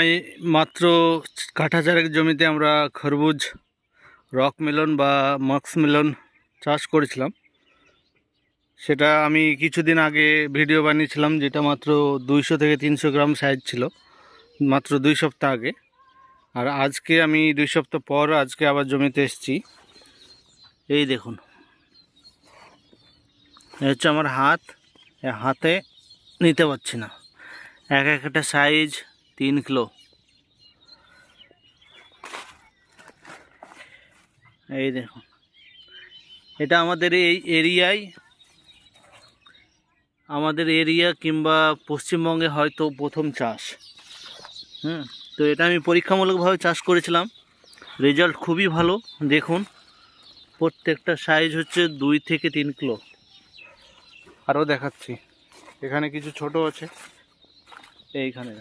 এই মাত্র কাঠা চারেক জমিতে আমরা খরবুজ রক মেলন বা মক্স মেলন চাষ করেছিলাম। সেটা আমি কিছুদিন আগে ভিডিও বানিয়েছিলাম, যেটা মাত্র 200 থেকে 300 গ্রাম সাইজ ছিল মাত্র 2 সপ্তাহ আগে। আর আজকে আমি 2 সপ্তাহ পর আজকে আবার জমিতে এসেছি। এই দেখুন, এই হচ্ছে আমার হাত, হাতে নিতে পারছি না, এক একটা সাইজ 3 কিলো। এই দেখুন, এটা আমাদের এই এরিয়া কিংবা পশ্চিমবঙ্গে হয়তো প্রথম চাষ। তো এটা আমি পরীক্ষামূলকভাবে চাষ করেছিলাম, রেজাল্ট খুবই ভালো। দেখুন, প্রত্যেকটা সাইজ হচ্ছে 2 থেকে 3 কিলো। আরও দেখাচ্ছি, এখানে কিছু ছোট আছে, এইখানে